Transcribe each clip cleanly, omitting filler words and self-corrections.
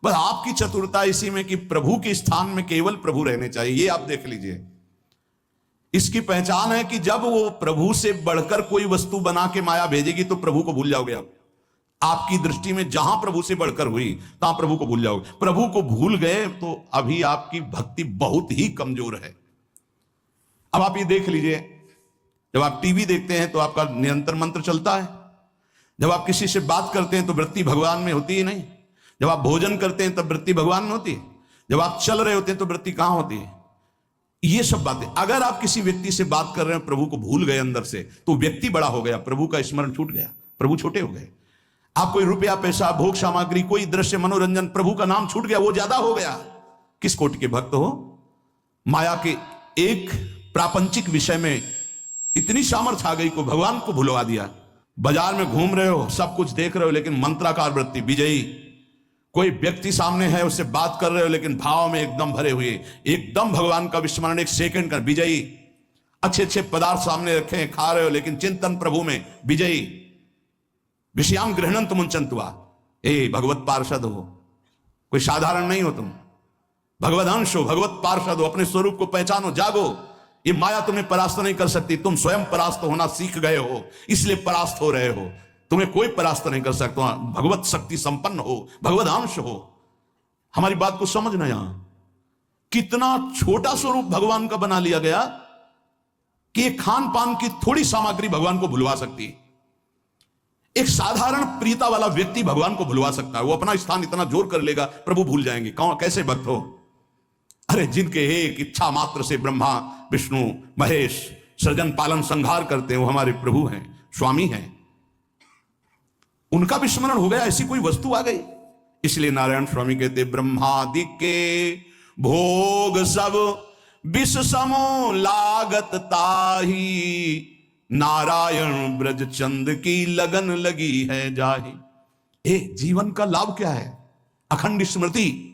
बस आपकी चतुरता इसी में कि प्रभु के स्थान में केवल प्रभु रहने चाहिए, ये आप देख लीजिए। इसकी पहचान है कि जब वो प्रभु से बढ़कर कोई वस्तु बना के माया भेजेगी तो प्रभु को भूल जाओगे आप। आपकी दृष्टि में जहां प्रभु से बढ़कर हुई तहां प्रभु को भूल जाओगे। प्रभु को भूल गए तो अभी आपकी भक्ति बहुत ही कमजोर है। अब आप ये देख लीजिए, जब आप टीवी देखते हैं तो आपका निरंतर मंत्र चलता है। जब आप किसी से बात करते हैं तो वृत्ति भगवान में होती है नहीं। जब आप भोजन करते हैं तब वृत्ति भगवान में होती है। जब आप चल रहे होते हैं तो वृत्ति कहां होती है? ये सब बातें, अगर आप किसी व्यक्ति से बात कर रहे हैं, प्रभु को भूल गए अंदर से, तो व्यक्ति बड़ा हो गया, प्रभु का स्मरण छूट गया, प्रभु छोटे हो गए। आप कोई रुपया पैसा भोग सामग्री कोई दृश्य मनोरंजन, प्रभु का नाम छूट गया, वो ज्यादा हो गया। किस कोटि के भक्त हो? माया के एक प्रापंचिक विषय में इतनी सामर्थ्य आ गई को भगवान को भुलवा दिया। बाजार में घूम रहे हो, सब कुछ देख रहे हो, लेकिन मंत्राकार वृत्ति विजयी। कोई व्यक्ति सामने है, उससे बात कर रहे हो, लेकिन भाव में एकदम भरे हुए, एकदम भगवान का विस्मरण, एक सेकंड का विजयी। अच्छे अच्छे पदार्थ सामने रखे हैं, खा रहे हो, लेकिन चिंतन प्रभु में विजयी। विषयाम गृहणंत मुंचंतुआ, ए भगवत पार्षद हो, कोई साधारण नहीं हो तुम, भगवत अंश हो, भगवत पार्षद हो, अपने स्वरूप को पहचानो, जागो। ये माया तुम्हें परास्त नहीं कर सकती, तुम स्वयं परास्त होना सीख गए हो, इसलिए परास्त हो रहे हो। तुम्हें कोई परास्त नहीं कर सकता। भगवत शक्ति संपन्न हो, भगवत अंश हो। हमारी बात को समझना, यहां कितना छोटा स्वरूप भगवान का बना लिया गया कि खान पान की थोड़ी सामग्री भगवान को भुलवा सकती है। एक साधारण प्रियता वाला व्यक्ति भगवान को भुलवा सकता है। वो अपना स्थान इतना जोर कर लेगा, प्रभु भूल जाएंगे। कौन, कैसे भक्त हो? अरे जिनके एक इच्छा मात्र से ब्रह्मा विष्णु महेश सृजन पालन संहार करते हैं, वो हमारे प्रभु हैं, स्वामी हैं। उनका विस्मरण हो गया, ऐसी कोई वस्तु आ गई। इसलिए नारायण स्वामी कहते, ब्रह्मादि के भोग सब विष समो लागत ताही, नारायण ब्रज चंद की लगन लगी है जाही। जीवन का लाभ क्या है? अखंड स्मृति।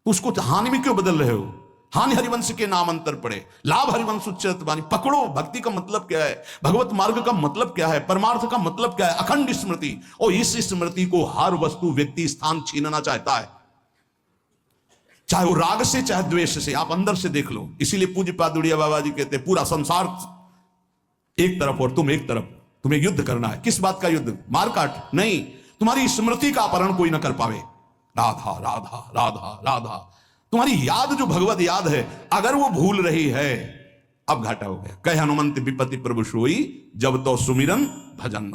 उसको हानि में क्यों बदल रहे हो? हानि हरिवंश के नाम अंतर पड़े, लाभ हरिवंश उच्चत वाणी। पकड़ो, भक्ति का मतलब क्या है, भगवत मार्ग का मतलब क्या है, परमार्थ का मतलब क्या है? अखंड स्मृति। और इस स्मृति को हर वस्तु व्यक्ति स्थान छीनना चाहता है, चाहे वो राग से चाहे द्वेष से। आप अंदर से देख लो। इसीलिए पूज्य पादुड़िया बाबा जी कहते हैं, पूरा संसार एक तरफ और तुम एक तरफ, तुम्हें युद्ध करना है। किस बात का युद्ध? मारकाट नहीं, तुम्हारी स्मृति का अपहरण कोई ना कर पावे। राधा राधा राधा राधा, तुम्हारी याद जो भगवत याद है, अगर वो भूल रही है, अब घाटा हो गया। कह हनुमंत विपत्ति प्रभु सोई, जब तो सुमिरन भजन न